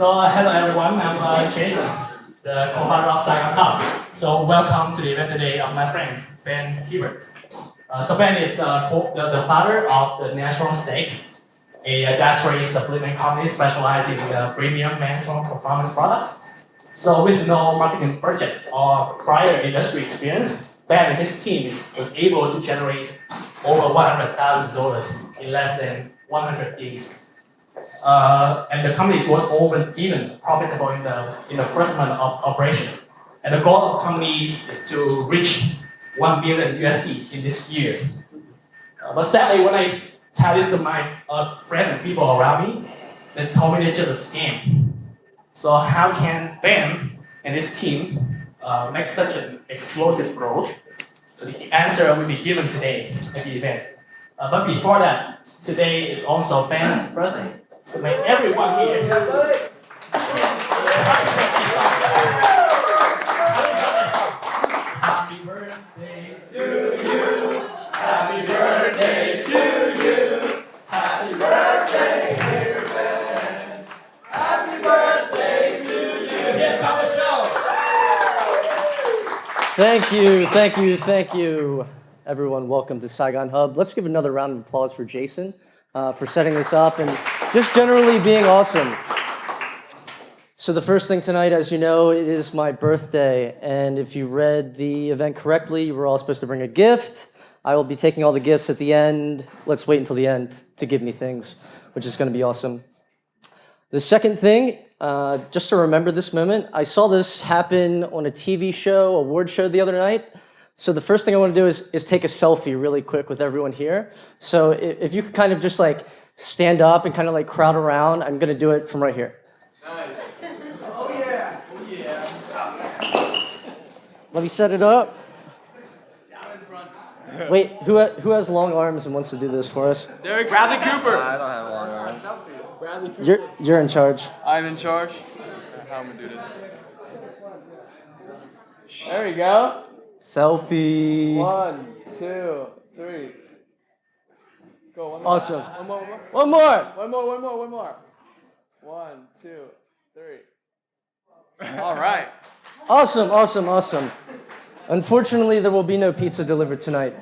Hello everyone, I'm Jason, the co-founder of Saigonhub. So welcome to the event today of my friends, Ben Herberts. Ben is the father of the Natural Steaks, a dietary supplement company specializing in premium mental performance products. So with no marketing budget or prior industry experience, Ben and his team was able to generate over $100,000 in less than 100 days. And the company was even profitable in the first month of operation. And the goal of the company is to reach 1 billion USD in this year. But sadly, when I tell this to my friends and people around me, they told me it's just a scam. So how can Ben and his team make such an explosive growth? So the answer will be given today at the event. But before that, today is also Ben's birthday. So may everyone here. Happy birthday to you. Happy birthday to you. Happy birthday, dear Ben. Happy birthday to you. Here's our Thank you, everyone. Welcome to Saigonhub. Let's give another round of applause for Jason for setting this up and just generally being awesome. So the first thing tonight, as you know, it is my birthday. And if you read the event correctly, you were all supposed to bring a gift. I will be taking all the gifts at the end. Let's wait until the end to give me things, which is going to be awesome. The second thing, just to remember this moment, I saw this happen on a TV show, award show the other night. So the first thing I want to do is take a selfie really quick with everyone here. So if you could kind of just like stand up and kind of like crowd around, I'm going to do it from right here. Nice. Oh yeah. Oh yeah. Let me set it up. Down in front. Wait, who has long arms and wants to do this for us? Derek Bradley Cooper. I don't have long arms. Bradley Cooper. You're in charge. I'm in charge. How am I gonna do this? There we go. Selfie. 1, 2, 3. Go. One more. Awesome. One more. One more. One more. 1, 2, 3. All right. Awesome. Unfortunately, there will be no pizza delivered tonight.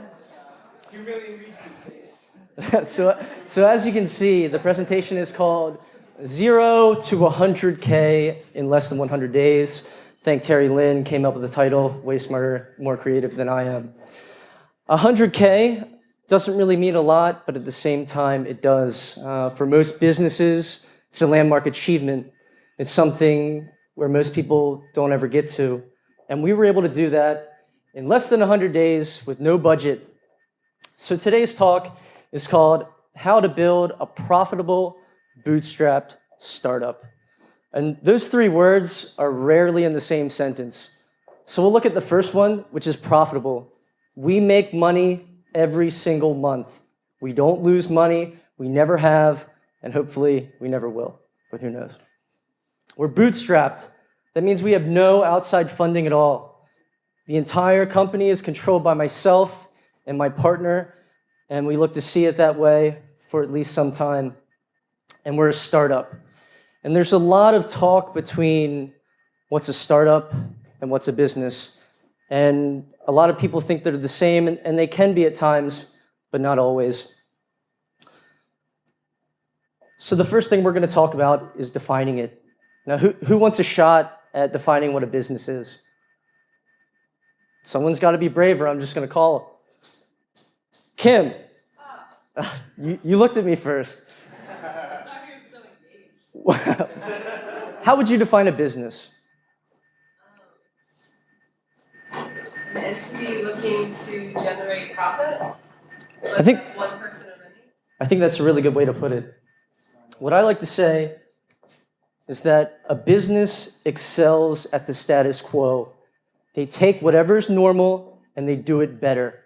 2 million reach. So as you can see, the presentation is called 0 to 100K in less than 100 days. Thank Terry Lynn, came up with the title, way smarter, more creative than I am. 100K doesn't really mean a lot, but at the same time, it does. For most businesses, it's a landmark achievement. It's something where most people don't ever get to. And we were able to do that in less than 100 days with no budget. So today's talk is called How to Build a Profitable Bootstrapped Startup. And those 3 words are rarely in the same sentence. So we'll look at the first one, which is profitable. We make money every single month. We don't lose money, we never have, and hopefully we never will, but who knows. We're bootstrapped. That means we have no outside funding at all. The entire company is controlled by myself and my partner, and we look to see it that way for at least some time. And we're a startup. And there's a lot of talk between what's a startup and what's a business. And a lot of people think they're the same, and they can be at times, but not always. So the first thing we're going to talk about is defining it. Now, who wants a shot at defining what a business is? Someone's got to be braver. I'm just going to call Kim. You looked at me first. How would you define a business? An entity looking to generate profit? I think That's one person or many? I think that's a really good way to put it. What I like to say is that a business excels at the status quo. They take whatever's normal and they do it better.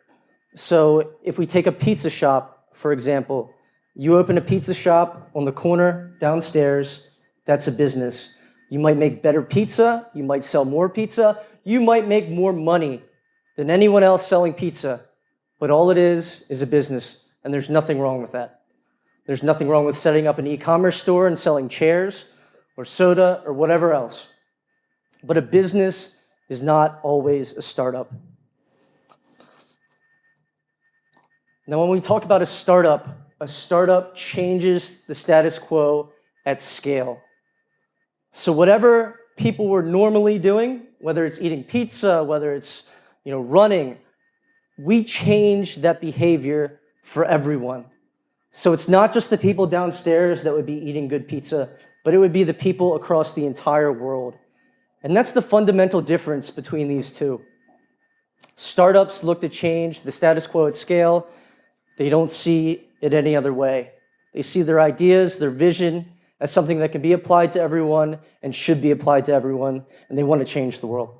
So if we take a pizza shop, for example, you open a pizza shop on the corner downstairs, that's a business. You might make better pizza, you might sell more pizza, you might make more money than anyone else selling pizza, but all it is a business, and there's nothing wrong with that. There's nothing wrong with setting up an e-commerce store and selling chairs, or soda or whatever else. But a business is not always a startup. Now, when we talk about a startup changes the status quo at scale. So whatever people were normally doing, whether it's eating pizza, whether it's running, we change that behavior for everyone. So it's not just the people downstairs that would be eating good pizza, but it would be the people across the entire world. And that's the fundamental difference between these two. Startups look to change the status quo at scale. They don't see it any other way. They see their ideas, their vision as something that can be applied to everyone and should be applied to everyone, and they want to change the world.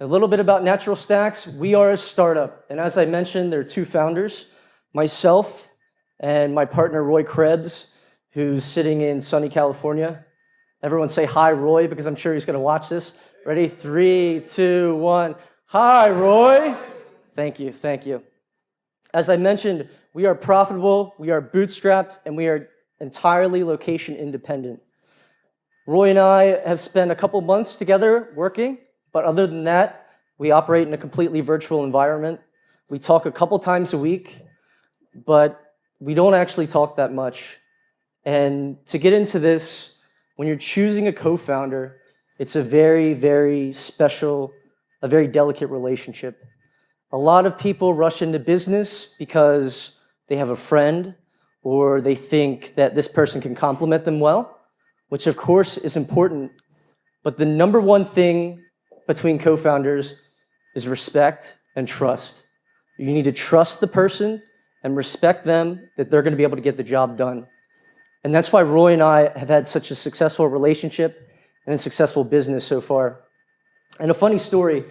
A little bit about Natural Stacks. We are a startup, and as I mentioned, there are two founders, myself and my partner, Roy Krebs, who's sitting in sunny California. Everyone say hi, Roy, because I'm sure he's going to watch this. Ready? 3, 2, 1. Hi, Roy. Thank you, thank you. As I mentioned, we are profitable, we are bootstrapped, and we are entirely location independent. Roy and I have spent a couple months together working, but other than that, we operate in a completely virtual environment. We talk a couple times a week, but we don't actually talk that much. And to get into this, when you're choosing a co-founder, it's a very, very special, a very delicate relationship. A lot of people rush into business because they have a friend or they think that this person can complement them well, which of course is important. But the number one thing between co-founders is respect and trust. You need to trust the person and respect them that they're going to be able to get the job done. And that's why Roy and I have had such a successful relationship and a successful business so far. And a funny story,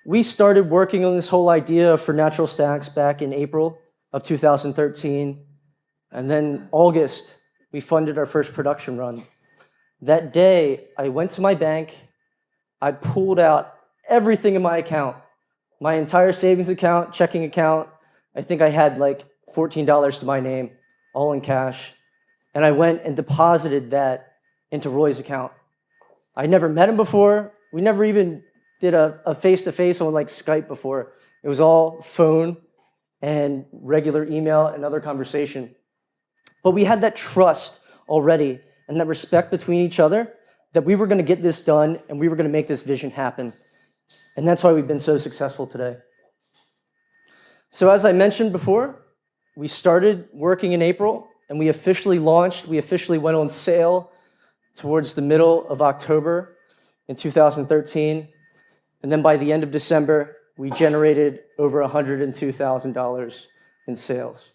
we started working on this whole idea for Natural Stacks back in April of 2013. And then August, we funded our first production run. That day, I went to my bank, I pulled out everything in my account, my entire savings account, checking account. I think I had like $14 to my name, all in cash. And I went and deposited that into Roy's account. I never met him before. We never even did a face-to-face on like Skype before. It was all phone and regular email and other conversation. But we had that trust already and that respect between each other that we were going to get this done and we were going to make this vision happen. And that's why we've been so successful today. So as I mentioned before, we started working in April and we officially launched, we officially went on sale towards the middle of October in 2013. And then by the end of December, we generated over $102,000 in sales.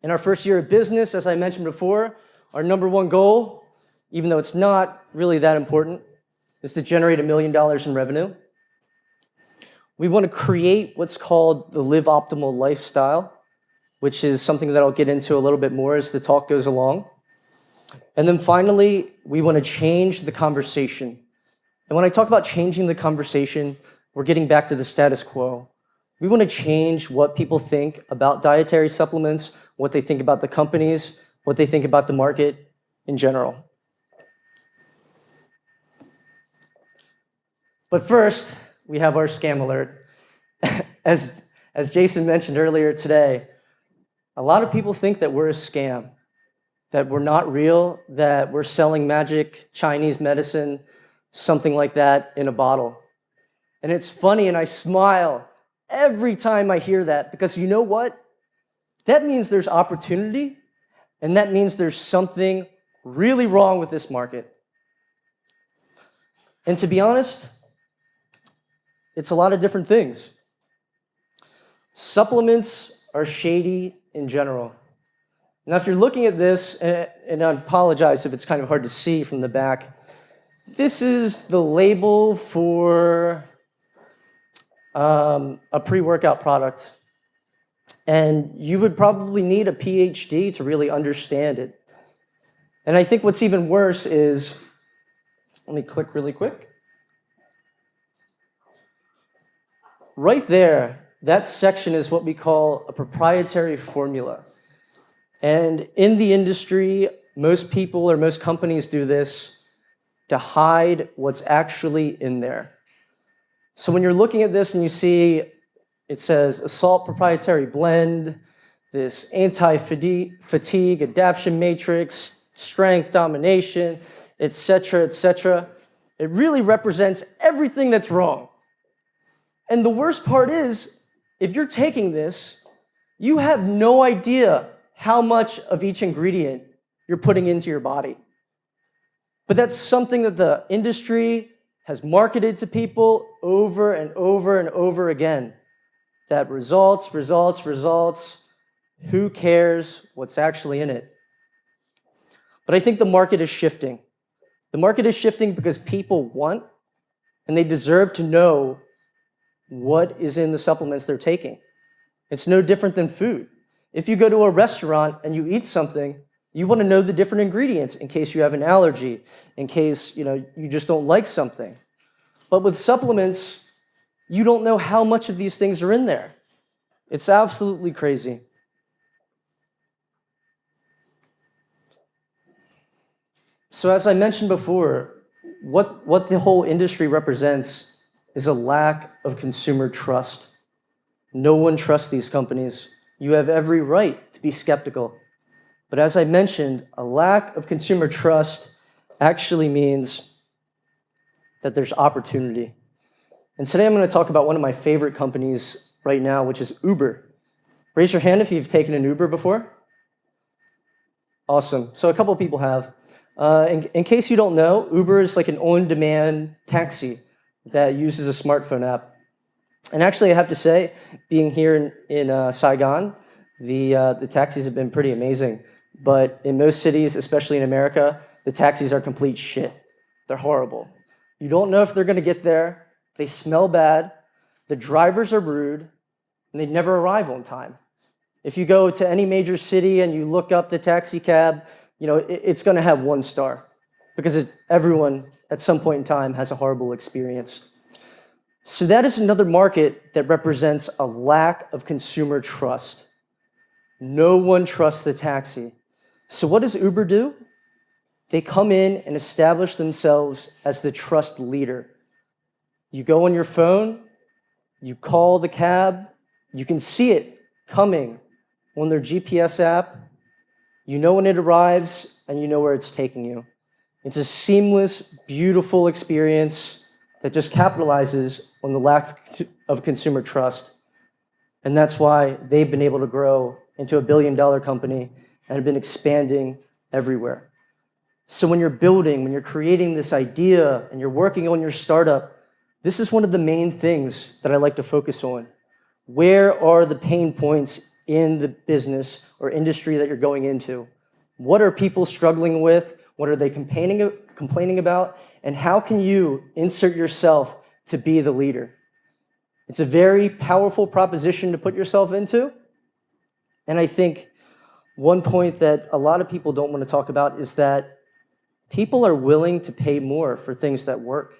In our first year of business, as I mentioned before, our number one goal, even though it's not really that important, is to generate $1 million in revenue. We want to create what's called the Live Optimal lifestyle, which is something that I'll get into a little bit more as the talk goes along. And then finally, we want to change the conversation. And when I talk about changing the conversation, we're getting back to the status quo. We want to change what people think about dietary supplements, what they think about the companies, what they think about the market in general. But first, we have our scam alert. As Jason mentioned earlier today, a lot of people think that we're a scam, that we're not real, that we're selling magic Chinese medicine, something like that in a bottle. And it's funny, and I smile every time I hear that, because you know what? That means there's opportunity, and that means there's something really wrong with this market. And to be honest, it's a lot of different things. Supplements are shady in general. Now, if you're looking at this, and I apologize if it's kind of hard to see from the back, this is the label for a pre-workout product. And you would probably need a PhD to really understand it. And I think what's even worse is, let me click really quick. Right there, that section is what we call a proprietary formula. And in the industry, most people or most companies do this to hide what's actually in there. So when you're looking at this and you see it says Assault Proprietary Blend, this anti-fatigue adaptation matrix, strength domination, etc., etc., it really represents everything that's wrong. And the worst part is, if you're taking this, you have no idea how much of each ingredient you're putting into your body. But that's something that the industry has marketed to people over and over and over again. That results. Who cares what's actually in it? But I think the market is shifting. The market is shifting because people want and they deserve to know what is in the supplements they're taking. It's no different than food. If you go to a restaurant and you eat something, you want to know the different ingredients in case you have an allergy, in case you just don't like something. But with supplements, you don't know how much of these things are in there. It's absolutely crazy. So as I mentioned before, what the whole industry represents is a lack of consumer trust. No one trusts these companies. You have every right to be skeptical. But as I mentioned, a lack of consumer trust actually means that there's opportunity. And today I'm going to talk about one of my favorite companies right now, which is Uber. Raise your hand if you've taken an Uber before. Awesome. So a couple of people have. In case you don't know, Uber is like an on-demand taxi that uses a smartphone app. And actually, I have to say, being here in Saigon, the taxis have been pretty amazing. But in most cities, especially in America, the taxis are complete shit. They're horrible. You don't know if they're going to get there. They smell bad. The drivers are rude, and they never arrive on time. If you go to any major city and you look up the taxi cab, it's going to have 1 star because everyone at some point in time has a horrible experience. So that is another market that represents a lack of consumer trust. No one trusts the taxi. So what does Uber do? They come in and establish themselves as the trust leader. You go on your phone, you call the cab, you can see it coming on their GPS app. You know when it arrives, and you know where it's taking you. It's a seamless, beautiful experience that just capitalizes on the lack of consumer trust. And that's why they've been able to grow into a billion-dollar company and have been expanding everywhere. So when you're building, when you're creating this idea, and you're working on your startup, this is one of the main things that I like to focus on. Where are the pain points in the business or industry that you're going into? What are people struggling with? What are they complaining about? And how can you insert yourself to be the leader? It's a very powerful proposition to put yourself into. And I think one point that a lot of people don't want to talk about is that people are willing to pay more for things that work.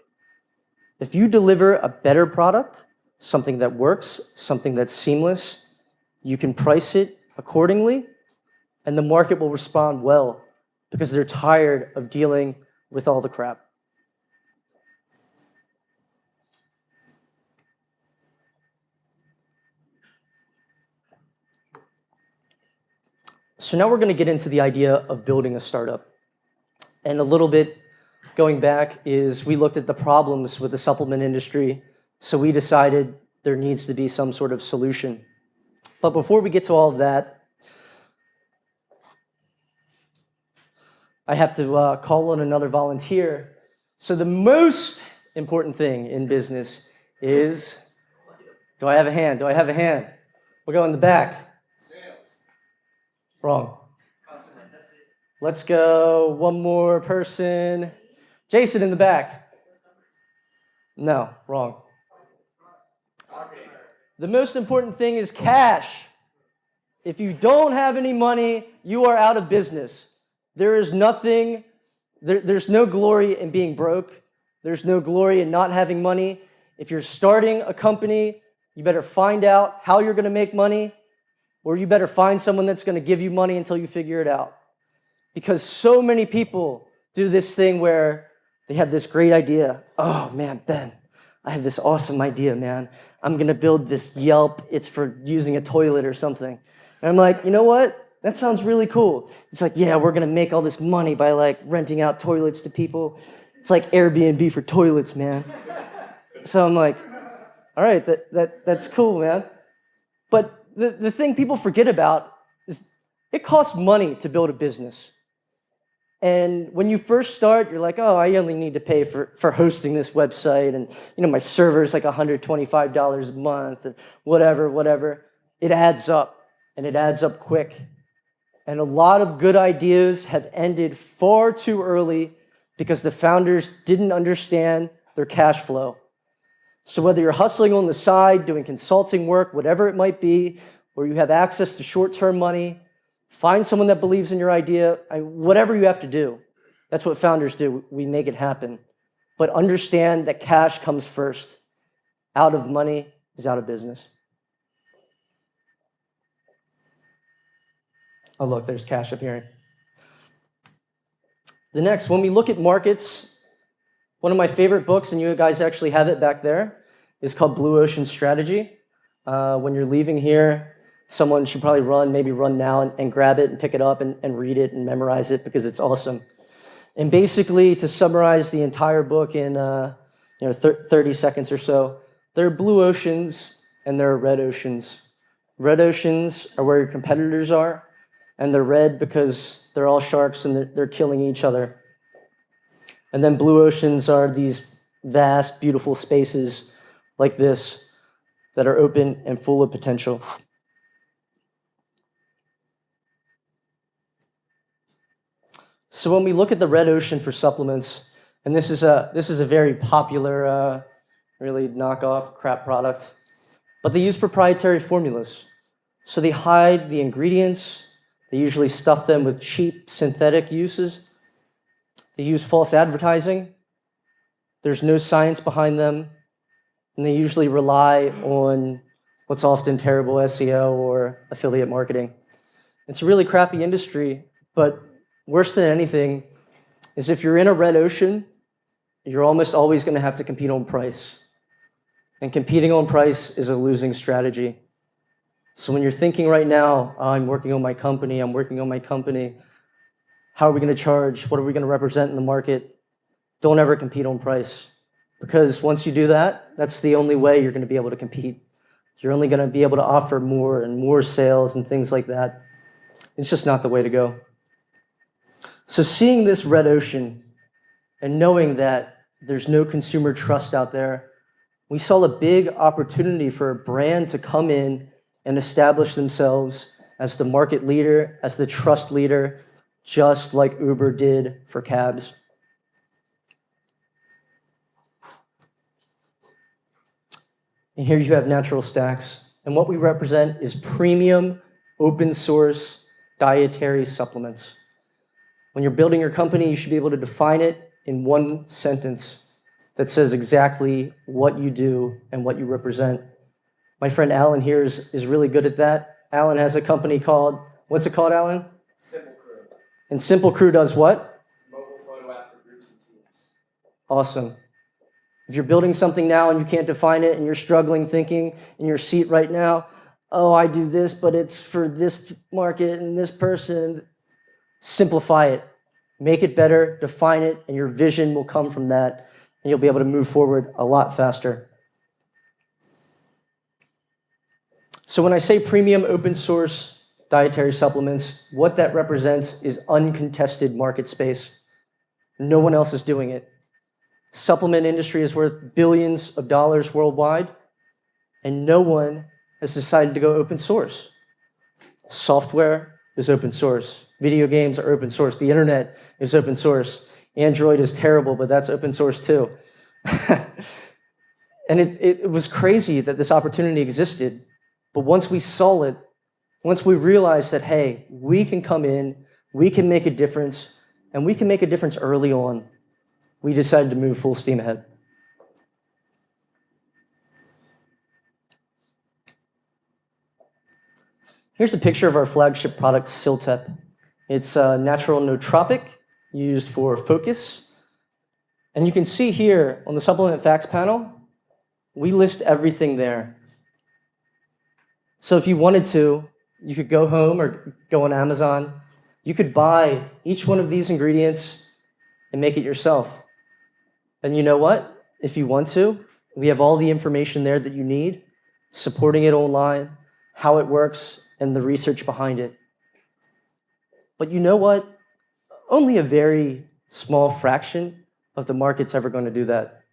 If you deliver a better product, something that works, something that's seamless, you can price it accordingly, and the market will respond well because they're tired of dealing with all the crap. So now we're going to get into the idea of building a startup. And a little bit going back is we looked at the problems with the supplement industry, so we decided there needs to be some sort of solution. But before we get to all of that, I have to call on another volunteer. So the most important thing in business is, do I have a hand? Do I have a hand? We'll go in the back. Sales. Wrong. Let's go one more person. Jason in the back. No, wrong. The most important thing is cash. If you don't have any money, you are out of business. There is nothing, there's no glory in being broke. There's no glory in not having money. If you're starting a company, You better find out how you're going to make money, or you better find someone that's going to give you money until you figure it out. Because so many people do this thing where they have this great idea. Oh, man, Ben, I have this awesome idea, man. I'm going to build this Yelp. It's for using a toilet or something. And I'm like, you know what? That sounds really cool. It's like, yeah, we're going to make all this money by like renting out toilets to people. It's like Airbnb for toilets, man. So I'm like, all right, that's cool, man. But the thing people forget about is it costs money to build a business. And when you first start, you're like, oh, I only need to pay for hosting this website, and my server is like $125 a month, and whatever. It adds up, and it adds up quick. And a lot of good ideas have ended far too early because the founders didn't understand their cash flow. So whether you're hustling on the side, doing consulting work, whatever it might be, or you have access to short-term money, find someone that believes in your idea, whatever you have to do. That's what founders do. We make it happen. But understand that cash comes first. Out of money is out of business. Oh, look, there's cash up here. The next, when we look at markets, one of my favorite books, and you guys actually have it back there, is called Blue Ocean Strategy. When you're leaving here, someone should probably maybe run now and grab it and pick it up and read it and memorize it because it's awesome. And basically, to summarize the entire book in 30 seconds or so, there are blue oceans and there are red oceans. Red oceans are where your competitors are, and they're red because they're all sharks and they're killing each other. And then blue oceans are these vast, beautiful spaces like this that are open and full of potential. So when we look at the red ocean for supplements, and this is a very popular, really knockoff crap product, but they use proprietary formulas. So they hide the ingredients. They usually stuff them with cheap synthetic uses. They use false advertising. There's no science behind them. And they usually rely on what's often terrible SEO or affiliate marketing. It's a really crappy industry, but worse than anything is if you're in a red ocean, you're almost always going to have to compete on price. And competing on price is a losing strategy. So when you're thinking right now, oh, I'm working on my company, how are we going to charge? What are we going to represent in the market? Don't ever compete on price. Because once you do that, that's the only way you're going to be able to compete. You're only going to be able to offer more and more sales and things like that. It's just not the way to go. So seeing this red ocean and knowing that there's no consumer trust out there, we saw a big opportunity for a brand to come in and establish themselves as the market leader, as the trust leader, just like Uber did for cabs. And here you have Natural Stacks. And what we represent is premium, open source dietary supplements. When you're building your company, you should be able to define it in one sentence that says exactly what you do and what you represent. My friend Alan here is really good at that. Alan has a company called, what's it called, Alan? Simple Crew. And Simple Crew does what? Mobile photo app for groups and teams. Awesome. If you're building something now and you can't define it and you're struggling thinking in your seat right now, oh, I do this, but it's for this market and this person, simplify it. Make it better, define it, and your vision will come from that, and you'll be able to move forward a lot faster. So when I say premium open source dietary supplements, what that represents is uncontested market space. No one else is doing it. Supplement industry is worth billions of dollars worldwide, and no one has decided to go open source. Software is open source. Video games are open source. The internet is open source. Android is terrible, but that's open source too. And it was crazy that this opportunity existed. But once we saw it, once we realized that, hey, we can come in, we can make a difference, and we can make a difference early on, we decided to move full steam ahead. Here's a picture of our flagship product, Siltep. It's a natural nootropic used for focus. And you can see here on the supplement facts panel, we list everything there. So if you wanted to, you could go home or go on Amazon. You could buy each one of these ingredients and make it yourself. And you know what? If you want to, we have all the information there that you need, supporting it online, how it works, and the research behind it. But you know what? Only a very small fraction of the market's ever going to do that.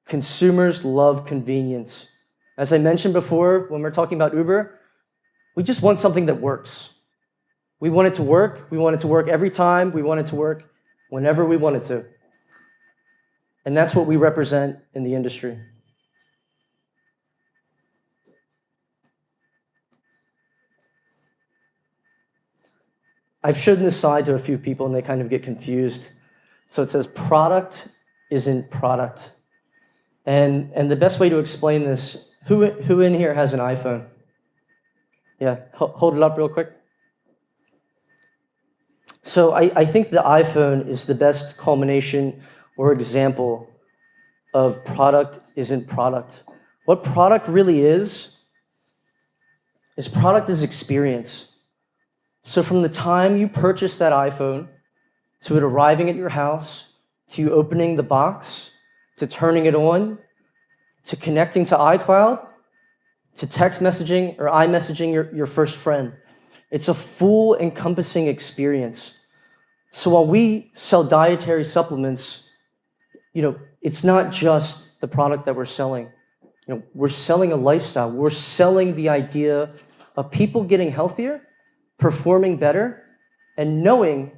Consumers love convenience. As I mentioned before, when we're talking about Uber, we just want something that works. We want it to work. We want it to work every time. We want it to work whenever we want it to. And that's what we represent in the industry. I've shown this slide to a few people and they kind of get confused. So it says product isn't product. And the best way to explain this, who in here has an iPhone? Yeah, hold it up real quick. So I think the iPhone is the best culmination or example of product isn't product. What product really is product is experience. So from the time you purchase that iPhone, to it arriving at your house, to you opening the box, to turning it on, to connecting to iCloud, to text messaging or iMessaging your first friend, it's a full encompassing experience. So while we sell dietary supplements, it's not just the product that we're selling. We're selling a lifestyle. We're selling the idea of people getting healthier, performing better, and knowing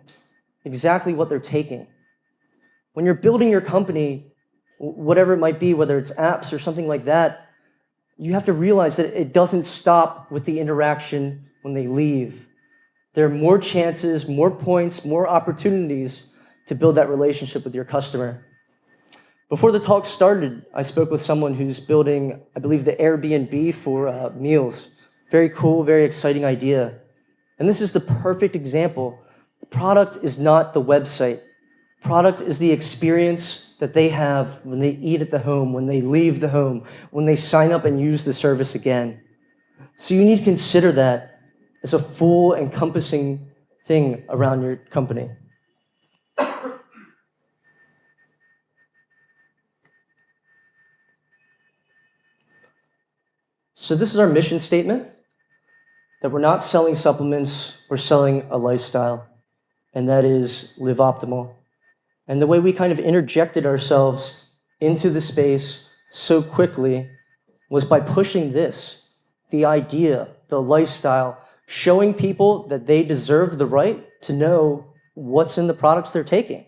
exactly what they're taking. When you're building your company, whatever it might be, whether it's apps or something like that, you have to realize that it doesn't stop with the interaction when they leave. There are more chances, more points, more opportunities to build that relationship with your customer. Before the talk started, I spoke with someone who's building, I believe, the Airbnb for meals. Very cool, very exciting idea. And this is the perfect example. Product is not the website. Product is the experience that they have when they eat at the home, when they leave the home, when they sign up and use the service again. So you need to consider that as a full encompassing thing around your company. So this is our mission statement, that we're not selling supplements, we're selling a lifestyle, and that is live optimal. And the way we kind of interjected ourselves into the space so quickly was by pushing this, the idea, the lifestyle, showing people that they deserve the right to know what's in the products they're taking.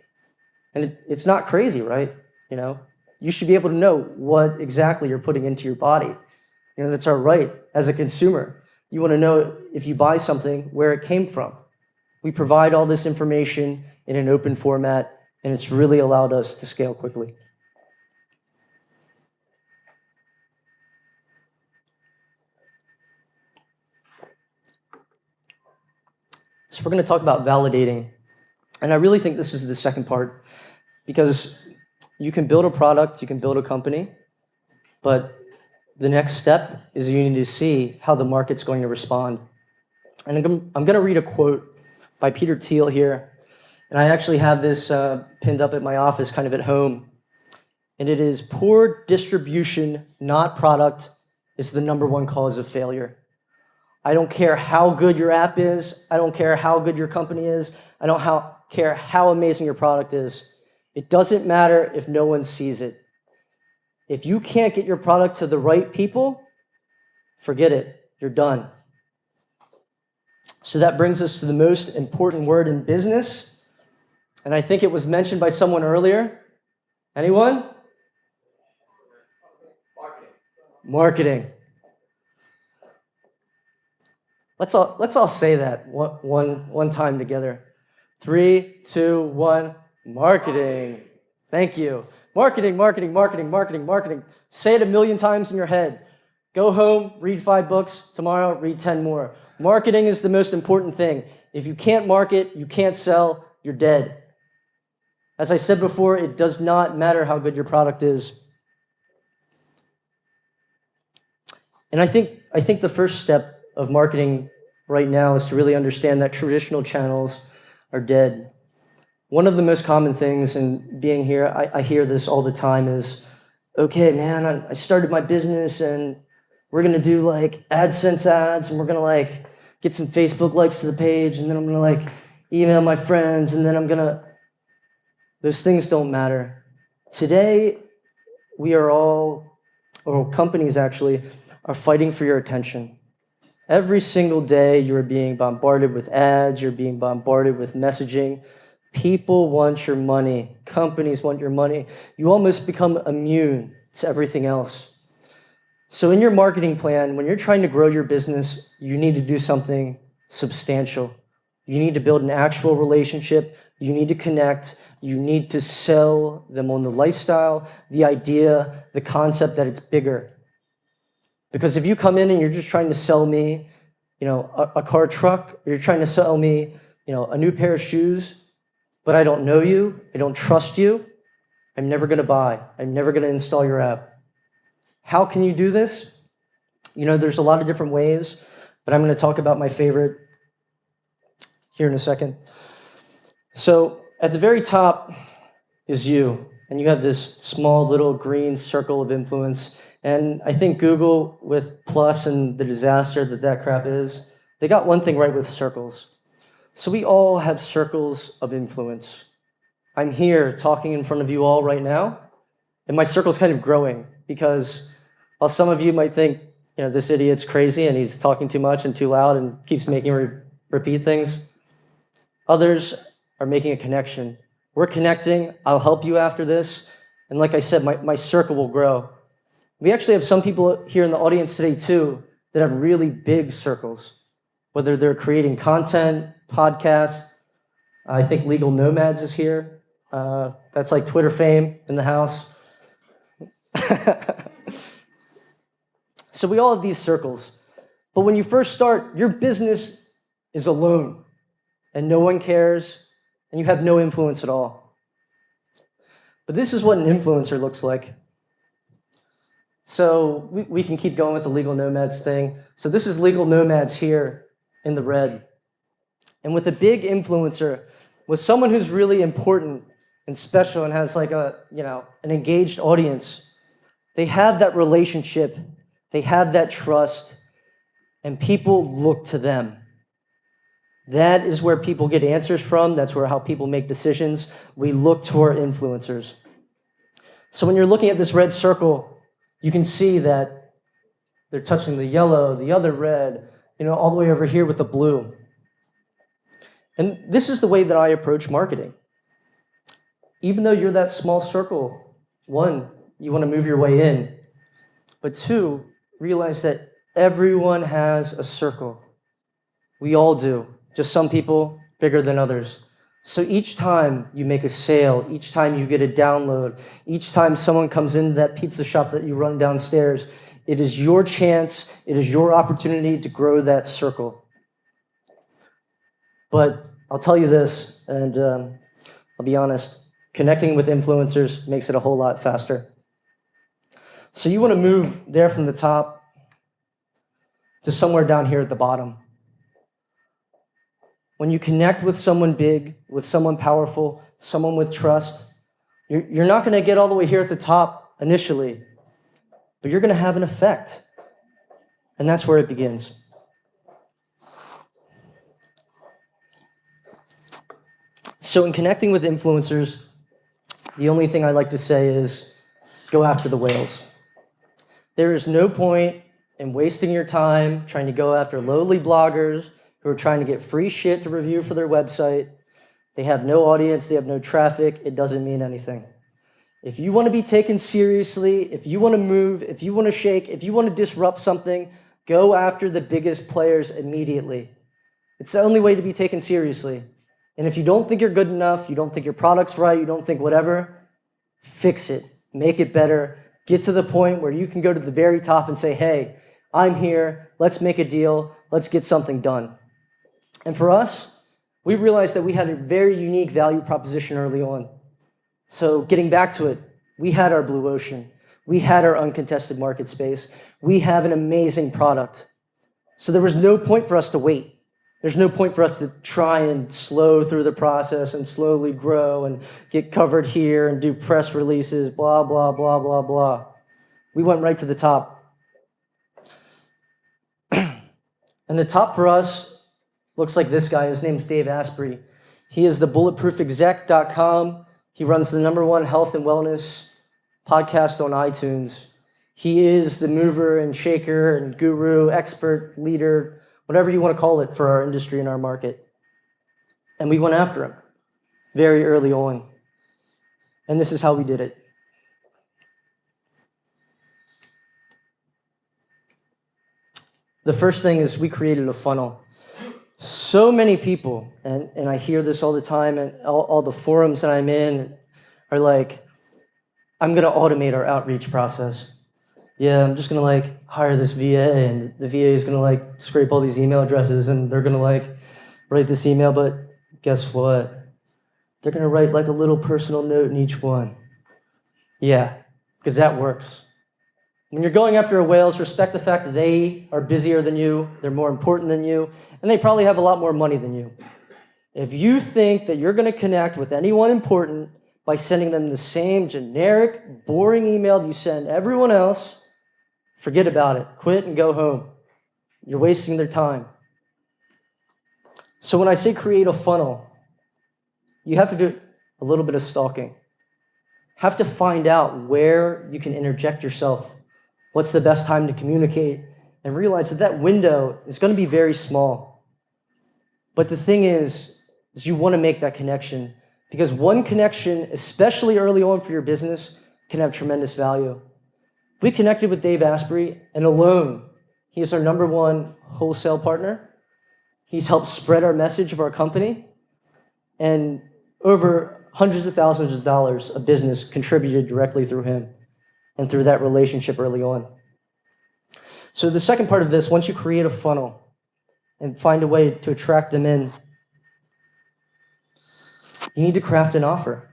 And it's not crazy, right? You should be able to know what exactly you're putting into your body. That's our right as a consumer. You want to know if you buy something, where it came from. We provide all this information in an open format, and it's really allowed us to scale quickly. So we're going to talk about validating. And I really think this is the second part, because you can build a product, you can build a company, but the next step is you need to see how the market's going to respond. And I'm going to read a quote by Peter Thiel here. And I actually have this pinned up at my office, kind of at home. And it is, poor distribution, not product, is the #1 cause of failure. I don't care how good your app is. I don't care how good your company is. I don't care how amazing your product is. It doesn't matter if no one sees it. If you can't get your product to the right people, forget it. You're done. So that brings us to the most important word in business. And I think it was mentioned by someone earlier. Anyone? Marketing. Let's all say that one time together. 3, 2, 1. Marketing. Thank you. Marketing, marketing, marketing, marketing, marketing. Say it 1,000,000 times in your head. Go home, read 5 books. Tomorrow, read 10 more. Marketing is the most important thing. If you can't market, you can't sell, you're dead. As I said before, it does not matter how good your product is. And I think the first step of marketing right now is to really understand that traditional channels are dead. One of the most common things in being here, I hear this all the time, is, okay, man, I started my business and we're gonna do like AdSense ads and we're gonna like get some Facebook likes to the page and then I'm gonna like email my friends and then those things don't matter. Today, we are all, or companies actually, are fighting for your attention. Every single day, you are being bombarded with ads, you're being bombarded with messaging. People want your money. Companies want your money. You almost become immune to everything else. So in your marketing plan, when you're trying to grow your business, you need to do something substantial. You need to build an actual relationship. You need to connect. You need to sell them on the lifestyle, the idea, the concept that it's bigger. Because if you come in and you're just trying to sell me, a car truck, or you're trying to sell me, a new pair of shoes, but I don't know you, I don't trust you, I'm never gonna buy. I'm never gonna install your app. How can you do this? There's a lot of different ways, but I'm gonna talk about my favorite here in a second. So at the very top is you, and you have this small little green circle of influence. And I think Google, with Plus and the disaster that crap is, they got one thing right with circles. So we all have circles of influence. I'm here talking in front of you all right now, and my circle's kind of growing because while some of you might think, this idiot's crazy and he's talking too much and too loud and keeps making me repeat things, others are making a connection. We're connecting. I'll help you after this. And like I said, my circle will grow. We actually have some people here in the audience today, too, that have really big circles, whether they're creating content, podcasts. I think Legal Nomads is here. That's like Twitter fame in the house. So we all have these circles. But when you first start, your business is alone, and no one cares, and you have no influence at all. But this is what an influencer looks like. So we can keep going with the Legal Nomads thing. So this is Legal Nomads here in the red. And with a big influencer, with someone who's really important and special and has like an engaged audience, they have that relationship, they have that trust, and people look to them. That is where people get answers from. That's how people make decisions. We look to our influencers. So when you're looking at this red circle, you can see that they're touching the yellow, the other red, all the way over here with the blue. And this is the way that I approach marketing. Even though you're that small circle, one, you want to move your way in. But two, realize that everyone has a circle. We all do. Just some people bigger than others. So each time you make a sale, each time you get a download, each time someone comes into that pizza shop that you run downstairs, it is your chance, it is your opportunity to grow that circle. But I'll tell you this, and I'll be honest, connecting with influencers makes it a whole lot faster. So you want to move there from the top to somewhere down here at the bottom. When you connect with someone big, with someone powerful, someone with trust, you're not going to get all the way here at the top initially, but you're going to have an effect. And that's where it begins. So in connecting with influencers, the only thing I like to say is go after the whales. There is no point in wasting your time trying to go after lowly bloggers who are trying to get free shit to review for their website. They have no audience, they have no traffic, it doesn't mean anything. If you want to be taken seriously, if you want to move, if you want to shake, if you want to disrupt something, go after the biggest players immediately. It's the only way to be taken seriously. And if you don't think you're good enough, you don't think your product's right, you don't think whatever, fix it, make it better, get to the point where you can go to the very top and say, hey, I'm here. Let's make a deal. Let's get something done. And for us, we realized that we had a very unique value proposition early on. So getting back to it, we had our blue ocean. We had our uncontested market space. We have an amazing product. So there was no point for us to wait. There's no point for us to try and slow through the process and slowly grow and get covered here and do press releases, blah, blah, blah, blah, blah. We went right to the top. And the top for us looks like this guy. His name's Dave Asprey. He is the bulletproofexec.com. He runs the #1 health and wellness podcast on iTunes. He is the mover and shaker and guru, expert, leader, whatever you want to call it for our industry and our market. And we went after him very early on. And this is how we did it. The first thing is we created a funnel. So many people, and I hear this all the time, and all the forums that I'm in are like, I'm going to automate our outreach process. Yeah, I'm just going to like hire this VA, and the VA is going to like scrape all these email addresses, and they're going to like write this email, but guess what? They're going to write like a little personal note in each one. Yeah, because that works. When you're going after a whales, respect the fact that they are busier than you, they're more important than you, and they probably have a lot more money than you. If you think that you're going to connect with anyone important by sending them the same generic, boring email you send everyone else, forget about it. Quit and go home. You're wasting their time. So when I say create a funnel, you have to do a little bit of stalking. Have to find out where you can interject yourself. What's the best time to communicate? And realize that that window is going to be very small. But the thing is you want to make that connection, because one connection, especially early on for your business, can have tremendous value. We connected with Dave Asprey, and alone, he is our #1 wholesale partner. He's helped spread our message of our company, and over hundreds of thousands of dollars of business contributed directly through him and through that relationship early on. So the second part of this, once you create a funnel and find a way to attract them in, you need to craft an offer.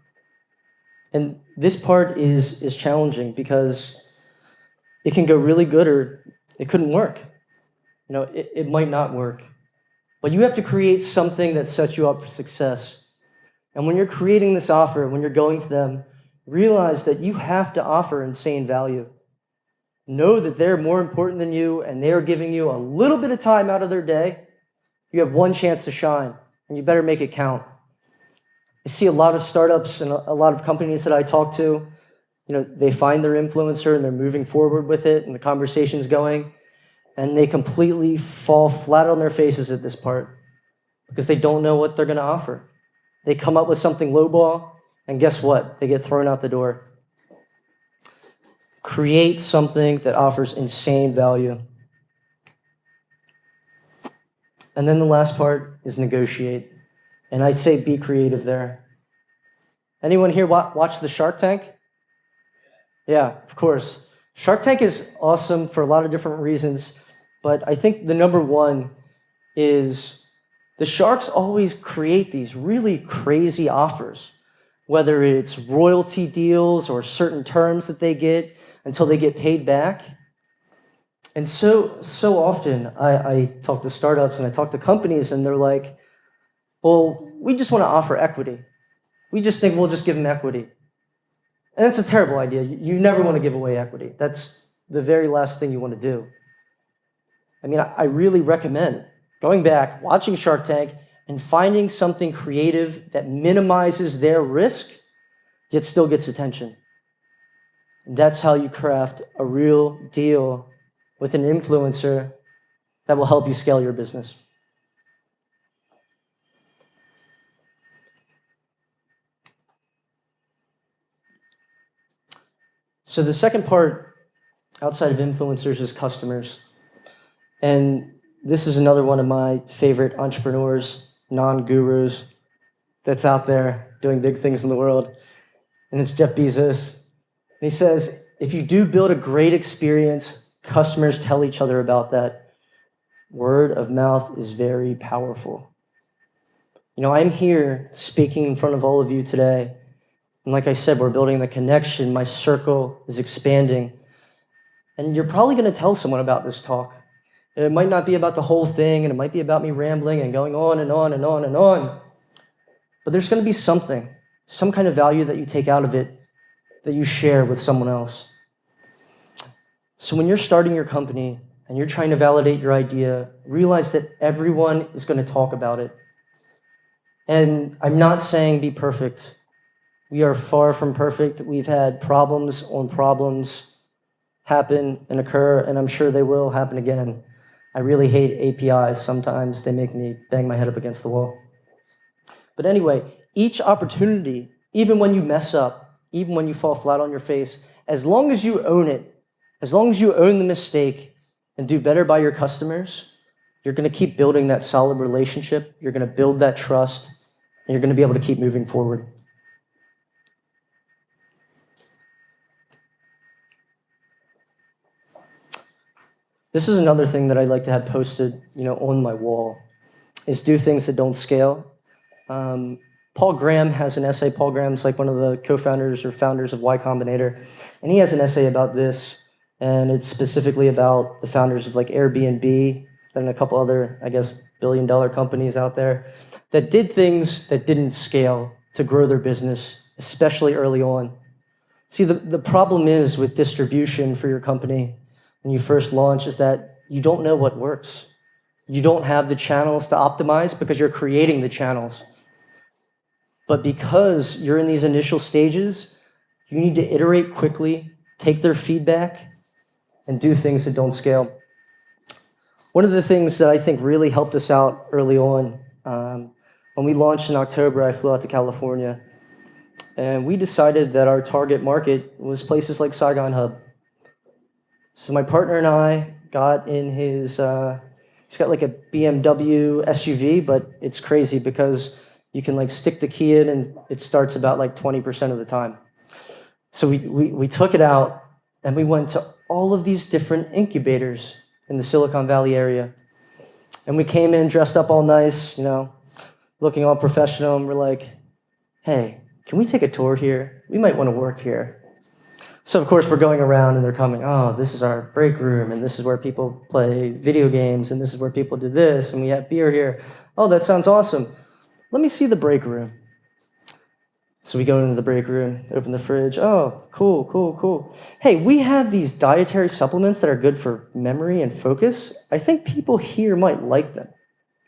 And this part is challenging because it can go really good or it couldn't work. You know, it might not work. But you have to create something that sets you up for success. And when you're creating this offer, when you're going to them, realize that you have to offer insane value. Know that they're more important than you and they're giving you a little bit of time out of their day. You have one chance to shine, and you better make it count. I see a lot of startups and a lot of companies that I talk to, you know, they find their influencer and they're moving forward with it and the conversation's going, and they completely fall flat on their faces at this part because they don't know what they're going to offer. They come up with something lowball, and guess what? They get thrown out the door. Create something that offers insane value. And then the last part is negotiate. And I'd say be creative there. Anyone here watch the Shark Tank? Yeah, of course. Shark Tank is awesome for a lot of different reasons, but I think the #1 is the sharks always create these really crazy offers, whether it's royalty deals or certain terms that they get until they get paid back. And so often I talk to startups and I talk to companies and they're like, well, we just want to offer equity. We just think we'll just give them equity. And that's a terrible idea. You never want to give away equity. That's the very last thing you want to do. I mean, I really recommend going back, watching Shark Tank, and finding something creative that minimizes their risk, yet still gets attention. And that's how you craft a real deal with an influencer that will help you scale your business. So the second part, outside of influencers, is customers. And this is another one of my favorite entrepreneurs, non-gurus, that's out there doing big things in the world. And it's Jeff Bezos. And he says, if you do build a great experience Customers tell each other about that. Word of mouth is very powerful. I'm here speaking in front of all of you today. And like I said, we're building the connection. My circle is expanding. And you're probably going to tell someone about this talk. It might not be about the whole thing, and it might be about me rambling and going on and on and on and on. But there's going to be something, some kind of value that you take out of it that you share with someone else. So when you're starting your company and you're trying to validate your idea, realize that everyone is going to talk about it. And I'm not saying be perfect. We are far from perfect. We've had problems on problems happen and occur, and I'm sure they will happen again. I really hate APIs. Sometimes they make me bang my head up against the wall. But anyway, each opportunity, even when you mess up, even when you fall flat on your face, as long as you own it, as long as you own the mistake and do better by your customers, you're going to keep building that solid relationship, you're going to build that trust, and you're going to be able to keep moving forward. This is another thing that I like to have posted, on my wall, is do things that don't scale. Paul Graham has an essay. Paul Graham's like one of the co-founders or founders of Y Combinator, and he has an essay about this, and it's specifically about the founders of like Airbnb and a couple other, billion-dollar companies out there that did things that didn't scale to grow their business, especially early on. See, the problem is with distribution for your company when you first launch is that you don't know what works. You don't have the channels to optimize because you're creating the channels. But because you're in these initial stages, you need to iterate quickly, take their feedback, and do things that don't scale. One of the things that I think really helped us out early on, when we launched in October, I flew out to California, and we decided that our target market was places like Saigonhub. So my partner and I got in his, he's got like a BMW SUV, but it's crazy because you can like stick the key in and it starts about like 20% of the time. So we took it out and we went to all of these different incubators in the Silicon Valley area. And we came in dressed up all nice, looking all professional, and we're like, hey, can we take a tour here? We might want to work here. So of course we're going around and they're coming, oh, this is our break room, and this is where people play video games, and this is where people do this, and we have beer here. Oh, that sounds awesome. Let me see the break room. So we go into the break room, open the fridge. Oh, cool. Hey, we have these dietary supplements that are good for memory and focus. I think people here might like them.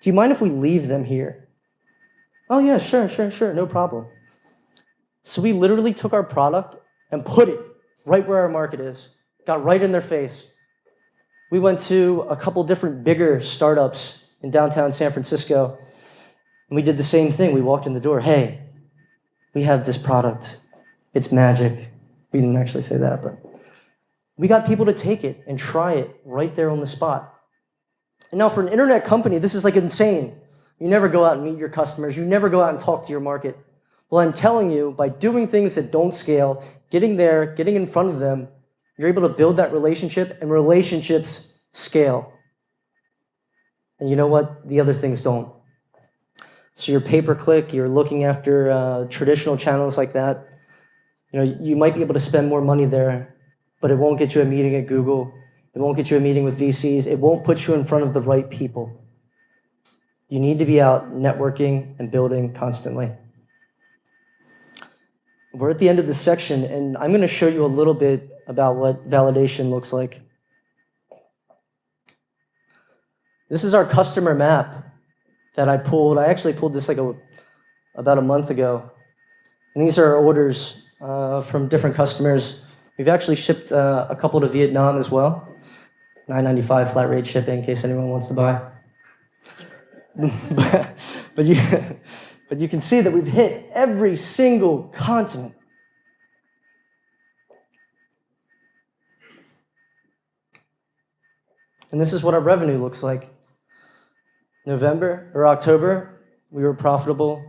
Do you mind if we leave them here? Oh yeah, sure, no problem. So we literally took our product and put it right where our market is, got right in their face. We went to a couple different bigger startups in downtown San Francisco, and we did the same thing. We walked in the door, hey, we have this product. It's magic. We didn't actually say that, but we got people to take it and try it right there on the spot. And now for an internet company, this is like insane. You never go out and meet your customers. You never go out and talk to your market. Well, I'm telling you, by doing things that don't scale, getting there, getting in front of them, you're able to build that relationship, and relationships scale. And you know what? The other things don't. So your pay-per-click, you're looking after traditional channels like that. You might be able to spend more money there, but it won't get you a meeting at Google. It won't get you a meeting with VCs. It won't put you in front of the right people. You need to be out networking and building constantly. We're at the end of this section, and I'm going to show you a little bit about what validation looks like. This is our customer map that I pulled. I actually pulled this about a month ago. And these are our orders from different customers. We've actually shipped a couple to Vietnam as well. $9.95 flat rate shipping in case anyone wants to buy. but you can see that we've hit every single continent. And this is what our revenue looks like. October, we were profitable.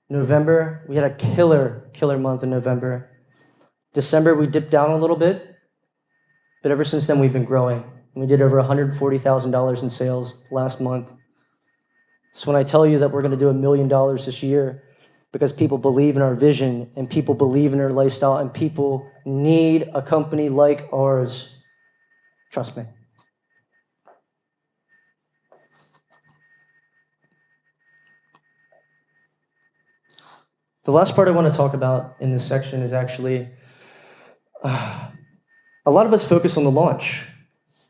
November, we had a killer month in November. December, we dipped down a little bit. But ever since then, we've been growing. We did over $140,000 in sales last month. So when I tell you that we're going to do $1 million this year, because people believe in our vision and people believe in our lifestyle and people need a company like ours, trust me. The last part I want to talk about in this section is actually a lot of us focus on the launch.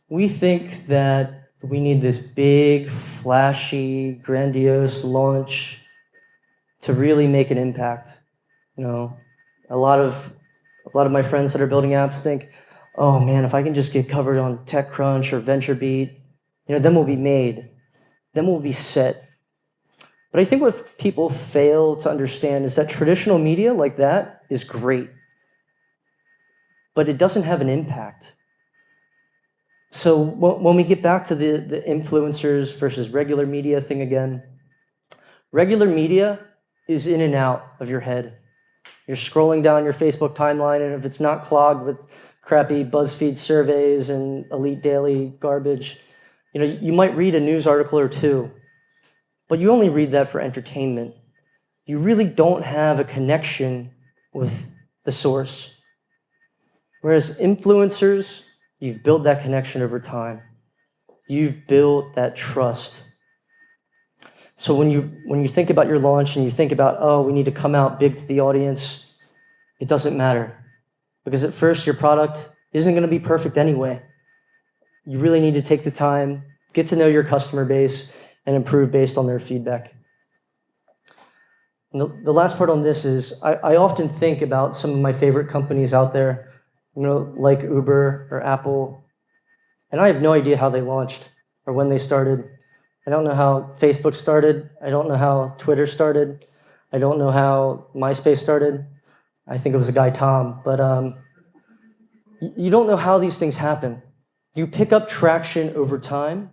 We think that we need this big, flashy, grandiose launch to really make an impact. You know, a lot of my friends that are building apps think, oh man, if I can just get covered on TechCrunch or VentureBeat, then we'll be made. Then we'll be set. But I think what people fail to understand is that traditional media like that is great, but it doesn't have an impact. So when we get back to the influencers versus regular media thing again, regular media is in and out of your head. You're scrolling down your Facebook timeline, and if it's not clogged with crappy BuzzFeed surveys and Elite Daily garbage, you might read a news article or two, but you only read that for entertainment. You really don't have a connection with the source. Whereas influencers, you've built that connection over time. You've built that trust. So when you think about your launch and you think about, oh, we need to come out big to the audience, it doesn't matter. Because at first, your product isn't going to be perfect anyway. You really need to take the time, get to know your customer base, and improve based on their feedback. And the last part on this is, I often think about some of my favorite companies out there, like Uber or Apple, and I have no idea how they launched or when they started. I don't know how Facebook started. I don't know how Twitter started. I don't know how MySpace started. I think it was a guy, Tom. But you don't know how these things happen. You pick up traction over time,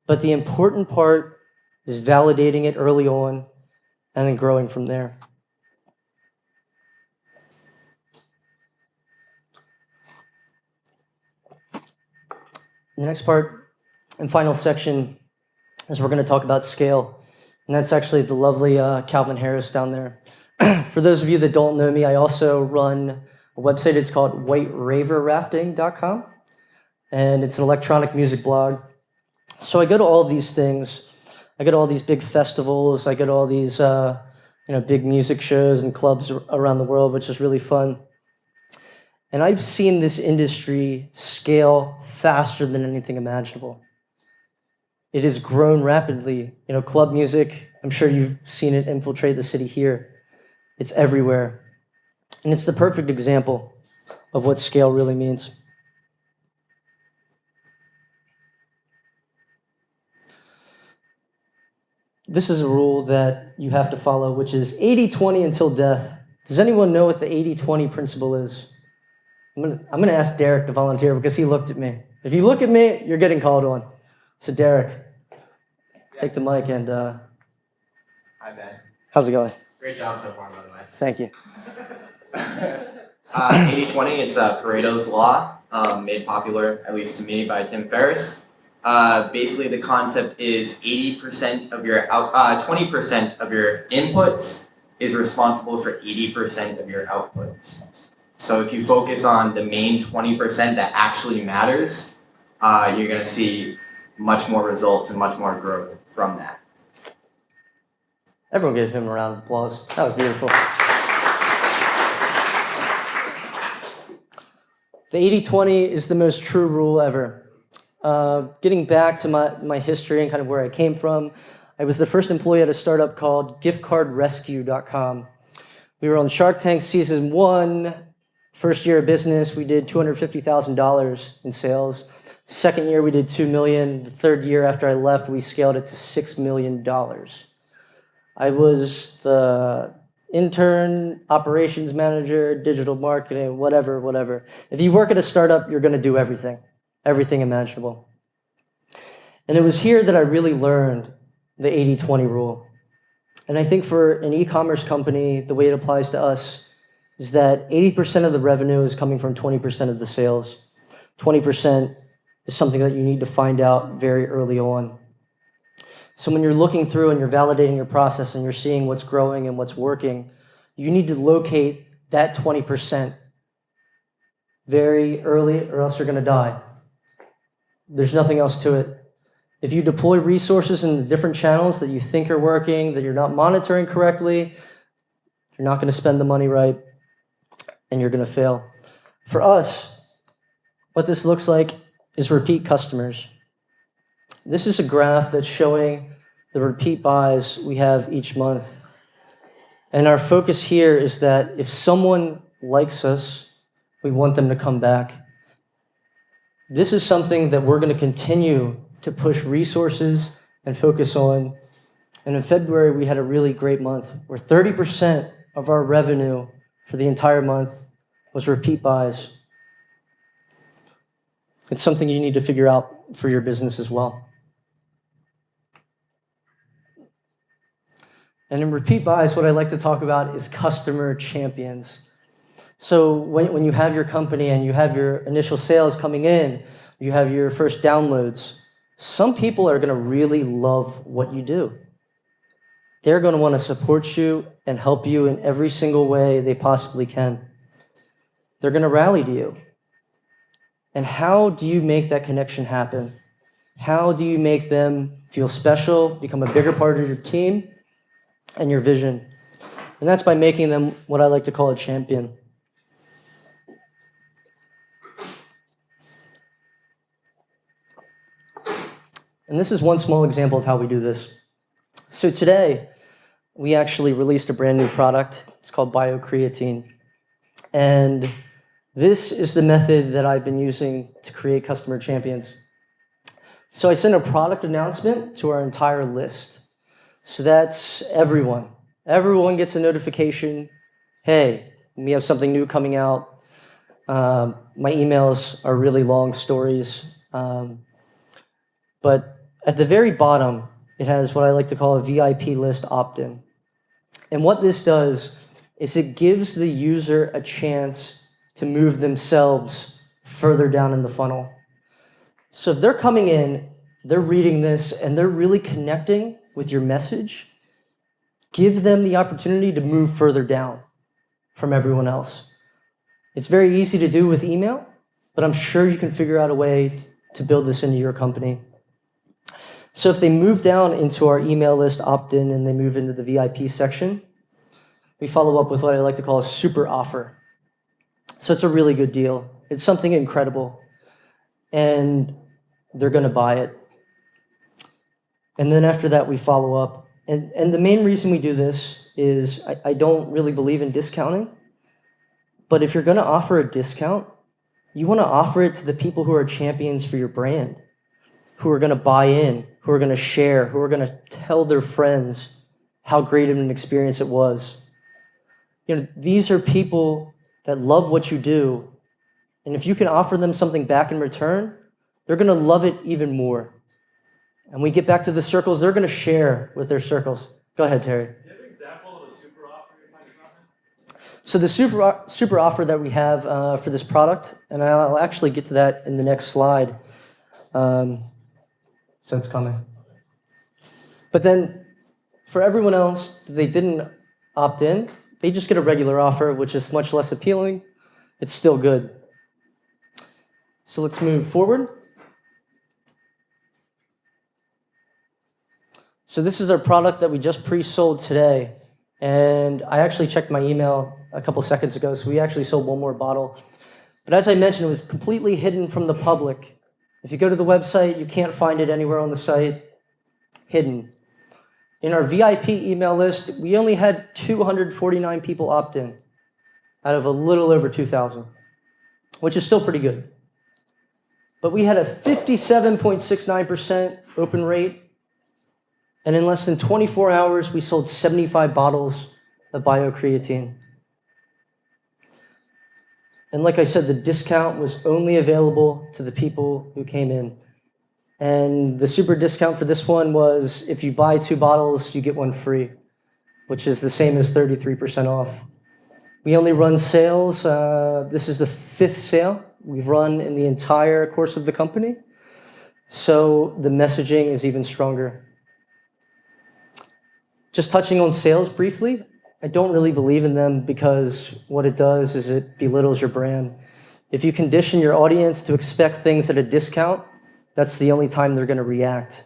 but the important part is validating it early on and then growing from there. The next part and final section is we're going to talk about scale. And that's actually the lovely Calvin Harris down there. For those of you that don't know me, I also run a website. It's called whiteraverrafting.com. And it's an electronic music blog. So I go to all these things. I go to all these big festivals. I go to all these big music shows and clubs around the world, which is really fun. And I've seen this industry scale faster than anything imaginable. It has grown rapidly. Club music, I'm sure you've seen it infiltrate the city here. It's everywhere. And it's the perfect example of what scale really means. This is a rule that you have to follow, which is 80-20 until death. Does anyone know what the 80-20 principle is? I'm gonna ask Derek to volunteer because he looked at me. If you look at me, you're getting called on. So Derek, take the mic and... Hi, Ben. How's it going? Great job so far, by the way. Thank you. 80-20, it's Pareto's Law, made popular, at least to me, by Tim Ferriss. Basically, the concept is 80% of your 20% of your inputs is responsible for 80% of your outputs. So if you focus on the main 20% that actually matters, you're going to see much more results and much more growth from that. Everyone give him a round of applause. That was beautiful. The 80-20 is the most true rule ever. Getting back to my history and kind of where I came from, I was the first employee at a startup called giftcardrescue.com. We were on Shark Tank season 1. First year of business, we did $250,000 in sales. Second year, we did $2 million. The third year after I left, we scaled it to $6 million. I was the intern, operations manager, digital marketing, whatever. If you work at a startup, you're going to do everything imaginable. And it was here that I really learned the 80-20 rule. And I think for an e-commerce company, the way it applies to us is that 80% of the revenue is coming from 20% of the sales. 20% is something that you need to find out very early on. So when you're looking through and you're validating your process and you're seeing what's growing and what's working, you need to locate that 20% very early or else you're going to die. There's nothing else to it. If you deploy resources in the different channels that you think are working, that you're not monitoring correctly, you're not going to spend the money right, and you're going to fail. For us, what this looks like is repeat customers. This is a graph that's showing the repeat buys we have each month. And our focus here is that if someone likes us, we want them to come back. This is something that we're going to continue to push resources and focus on. And in February, we had a really great month where 30% of our revenue for the entire month was repeat buys. It's something you need to figure out for your business as well. And in repeat buys, what I like to talk about is customer champions. So when you have your company and you have your initial sales coming in, you have your first downloads, some people are going to really love what you do. They're going to want to support you and help you in every single way they possibly can. They're going to rally to you. And how do you make that connection happen? How do you make them feel special, become a bigger part of your team and your vision? And that's by making them what I like to call a champion. And this is one small example of how we do this. So today, we actually released a brand new product. It's called BioCreatine. And this is the method that I've been using to create customer champions. So I sent a product announcement to our entire list. So that's everyone. Everyone gets a notification, hey, we have something new coming out. My emails are really long stories. But at the very bottom, it has what I like to call a VIP list opt-in. And what this does is it gives the user a chance to move themselves further down in the funnel. So if they're coming in, they're reading this, and they're really connecting with your message, give them the opportunity to move further down from everyone else. It's very easy to do with email, but I'm sure you can figure out a way to build this into your company. So if they move down into our email list opt-in and they move into the VIP section, we follow up with what I like to call a super offer. So it's a really good deal. It's something incredible. And they're going to buy it. And then after that, we follow up. And the main reason we do this is I don't really believe in discounting. But if you're going to offer a discount, you want to offer it to the people who are champions for your brand, who are going to buy in, who are going to share, who are going to tell their friends how great of an experience it was. You know, these are people that love what you do. And if you can offer them something back in return, they're going to love it even more. And we get back to the circles, they're going to share with their circles. Go ahead, Terry. Do you have an example of a super offer you're talking about? So the super offer that we have for this product, and I'll actually get to that in the next slide. So it's coming. But then for everyone else, they didn't opt in. They just get a regular offer, which is much less appealing. It's still good. So let's move forward. So this is our product that we just pre-sold today. And I actually checked my email a couple seconds ago, so we actually sold one more bottle. But as I mentioned, it was completely hidden from the public. If you go to the website, you can't find it anywhere on the site. Hidden. In our VIP email list, we only had 249 people opt in out of a little over 2,000, which is still pretty good. But we had a 57.69% open rate, and in less than 24 hours, we sold 75 bottles of BioCreatine. And like I said, the discount was only available to the people who came in. And the super discount for this one was if you buy 2 bottles, you get 1 free, which is the same as 33% off. We only run sales. This is the 5th sale we've run in the entire course of the company. So the messaging is even stronger. Just touching on sales briefly, I don't really believe in them because what it does is it belittles your brand. If you condition your audience to expect things at a discount, that's the only time they're going to react.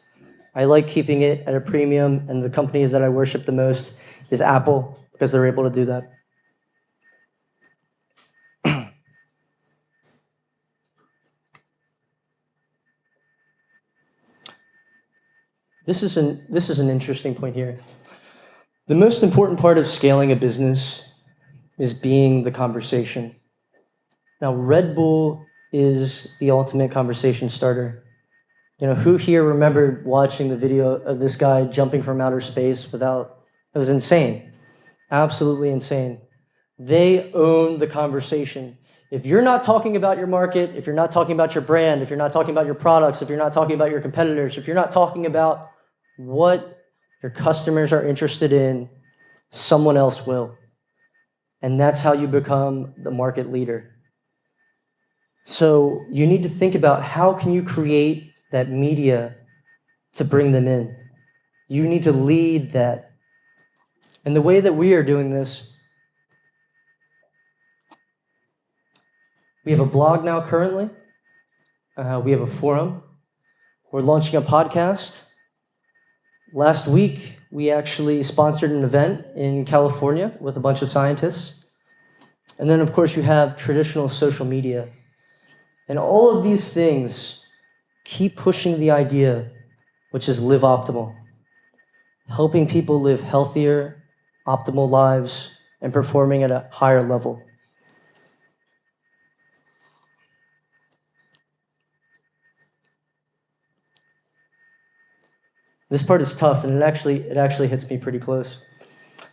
I like keeping it at a premium, and the company that I worship the most is Apple because they're able to do that. This is an interesting point here. The most important part of scaling a business is being the conversation. Now, Red Bull is the ultimate conversation starter. You know, who here remembered watching the video of this guy jumping from outer space without, it was insane. Absolutely insane. They own the conversation. If you're not talking about your market, if you're not talking about your brand, if you're not talking about your products, if you're not talking about your competitors, if you're not talking about what your customers are interested in, someone else will. And that's how you become the market leader. So you need to think about how can you create that media to bring them in. You need to lead that. And the way that we are doing this, we have a blog now currently. We have a forum. We're launching a podcast. Last week, we actually sponsored an event in California with a bunch of scientists. And then, of course, you have traditional social media. And all of these things keep pushing the idea, which is live optimal. Helping people live healthier, optimal lives, and performing at a higher level. This part is tough, and it actually hits me pretty close.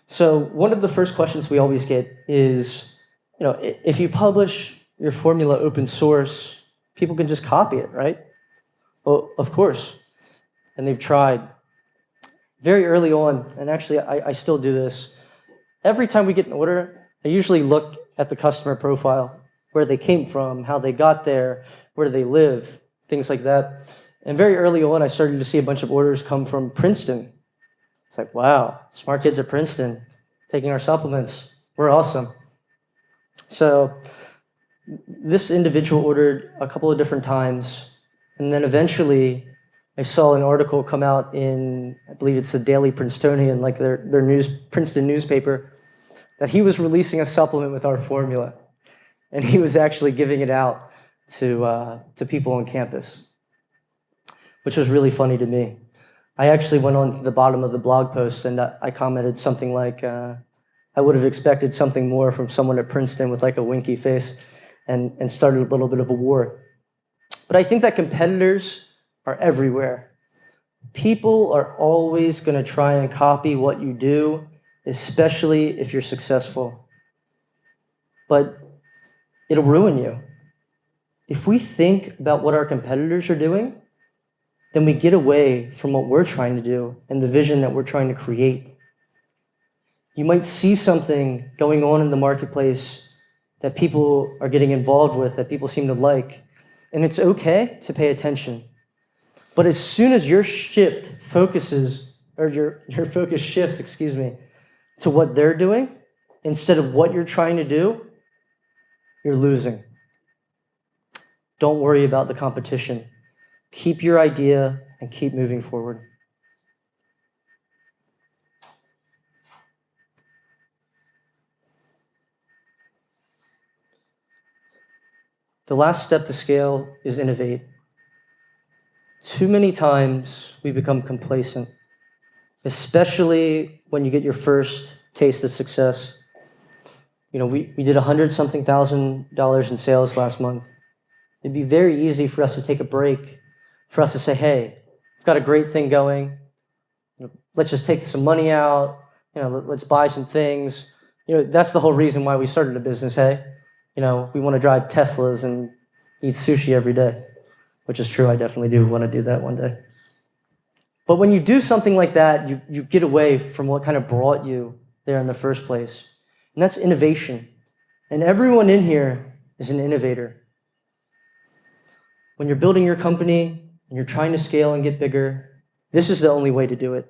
So one of the first questions we always get is, you know, if you publish your formula open source, people can just copy it, right? Well, of course. And they've tried. Very early on, and actually I still do this, every time we get an order, I usually look at the customer profile, where they came from, how they got there, where they live, things like that. And very early on, I started to see a bunch of orders come from Princeton. It's like, wow, smart kids at Princeton taking our supplements. We're awesome. So this individual ordered a couple of different times. And then eventually, I saw an article come out in, I believe it's the Daily Princetonian, like their Princeton newspaper, that he was releasing a supplement with our formula. And he was actually giving it out to people on campus, which was really funny to me. I actually went on to the bottom of the blog post and I commented something like, I would have expected something more from someone at Princeton with like a winky face, and started a little bit of a war. But I think that competitors are everywhere. People are always going to try and copy what you do, especially if you're successful. But it'll ruin you. If we think about what our competitors are doing, then we get away from what we're trying to do and the vision that we're trying to create. You might see something going on in the marketplace that people are getting involved with, that people seem to like, and it's okay to pay attention. But as soon as your focus shifts, to what they're doing instead of what you're trying to do, you're losing. Don't worry about the competition. Keep your idea and keep moving forward. The last step to scale is innovate. Too many times we become complacent, especially when you get your first taste of success. You know, we did $100-something thousand in sales last month. It'd be very easy for us to take a break, for us to say, hey, I've got a great thing going. Let's just take some money out. Let's buy some things. That's the whole reason why we started a business, hey? We want to drive Teslas and eat sushi every day, which is true. I definitely do want to do that one day. But when you do something like that, you get away from what kind of brought you there in the first place. And that's innovation. And everyone in here is an innovator. when you're building your company and you're trying to scale and get bigger, this is the only way to do it.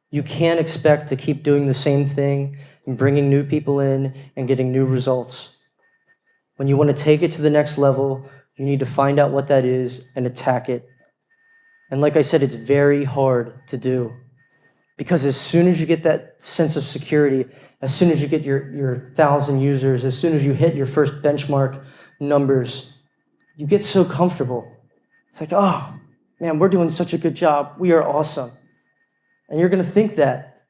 You can't expect to keep doing the same thing and bringing new people in and getting new results. When you want to take it to the next level, you need to find out what that is and attack it. And like I said, it's very hard to do. Because as soon as you get that sense of security, as soon as you get your 1,000 users, as soon as you hit your first benchmark numbers, you get so comfortable. It's like, oh, man, we're doing such a good job. We are awesome. And you're going to think that.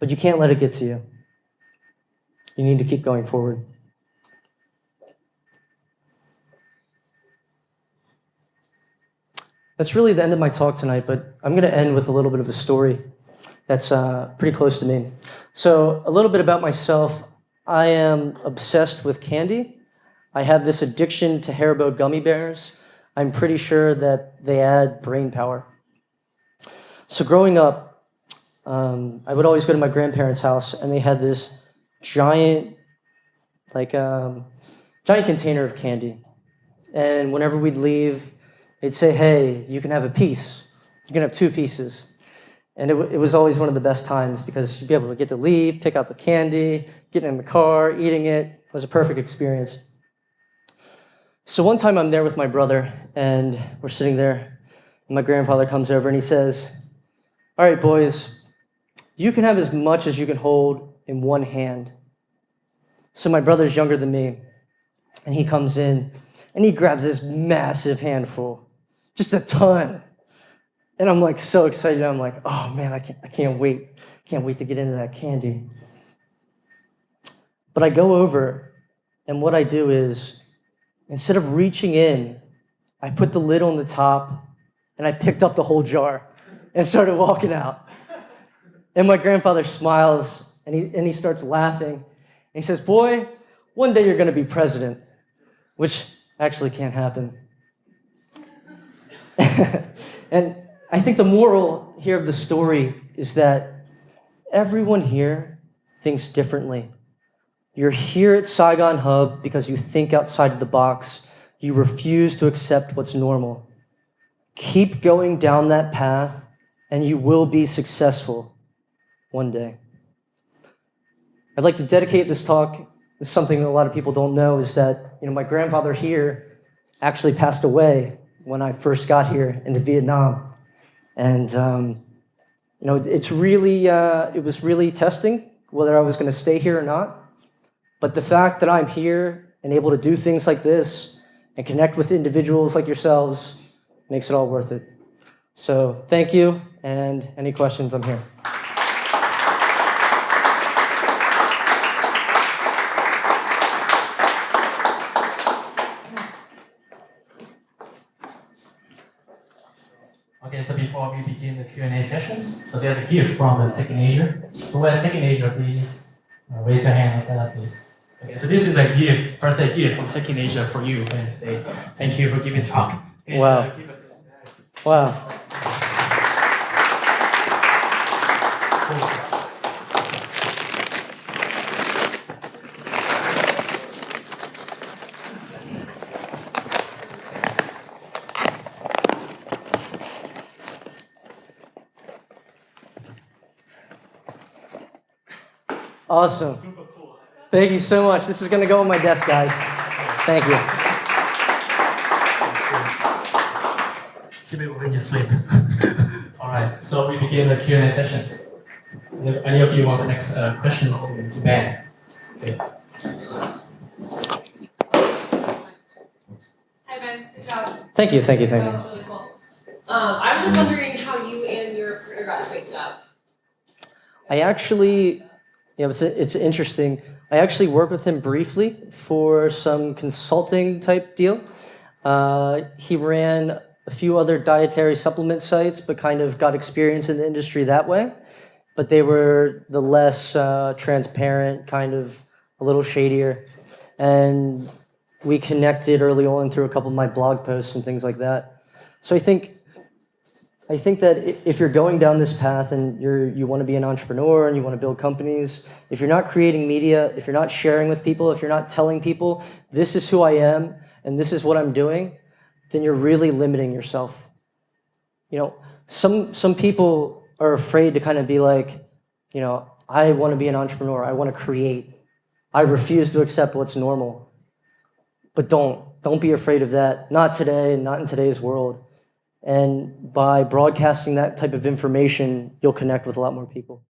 But you can't let it get to you. You need to keep going forward. That's really the end of my talk tonight, but I'm going to end with a little bit of a story that's pretty close to me. So a little bit about myself. I am obsessed with candy. I have this addiction to Haribo gummy bears. I'm pretty sure that they add brain power. So growing up, I would always go to my grandparents' house, and they had this giant container of candy. And whenever we'd leave, they'd say, hey, you can have a piece. You can have 2 pieces. And it was always one of the best times because you'd be able to get to leave, pick out the candy, get in the car, eating it. It was a perfect experience. So one time I'm there with my brother, and we're sitting there, and my grandfather comes over, and he says, all right, boys, you can have as much as you can hold in one hand. So my brother's younger than me, and he comes in, and he grabs this massive handful, just a ton. And I'm like so excited. I'm like, oh man, I can't wait. Can't wait to get into that candy. But I go over, and what I do is, instead of reaching in, I put the lid on the top, and I picked up the whole jar and started walking out. And my grandfather smiles, and he starts laughing. And he says, boy, one day you're going to be president, which actually can't happen. And I think the moral here of the story is that everyone here thinks differently. You're here at Saigonhub because you think outside of the box. You refuse to accept what's normal. Keep going down that path, and you will be successful one day. I'd like to dedicate this talk. This is something that a lot of people don't know, is that my grandfather here actually passed away when I first got here into Vietnam. And it was really testing whether I was going to stay here or not. But the fact that I'm here and able to do things like this and connect with individuals like yourselves makes it all worth it. So thank you, and any questions, I'm here. Okay, so before we begin the Q&A sessions, so there's a gift from the Tech in Asia. So who has Tech in Asia, please raise your hand and stand up, please. Okay, so this is a gift, birthday gift from Tech in Asia for you today. Thank you for giving talk. Okay, wow. So Wow. Awesome. super cool. Thank you so much. This is going to go on my desk, guys. Thank you. Keep it when you sleep. All right, so we begin the Q&A sessions. If any of you want to ask questions to Ben? Okay. Hi Ben, good job. Thank you. That was really cool. I was just wondering how you and your partner got synced up. I actually, it's interesting. I actually worked with him briefly for some consulting type deal. He ran a few other dietary supplement sites, but kind of got experience in the industry that way. But they were the less transparent, kind of a little shadier. And we connected early on through a couple of my blog posts and things like that. So I think that if you're going down this path and you want to be an entrepreneur and you want to build companies, if you're not creating media, if you're not sharing with people, if you're not telling people, this is who I am and this is what I'm doing, then you're really limiting yourself. You know, some people are afraid to kind of be like, you know, I want to be an entrepreneur. I want to create. I refuse to accept what's normal. But don't be afraid of that. Not today, not in today's world. And by broadcasting that type of information, you'll connect with a lot more people.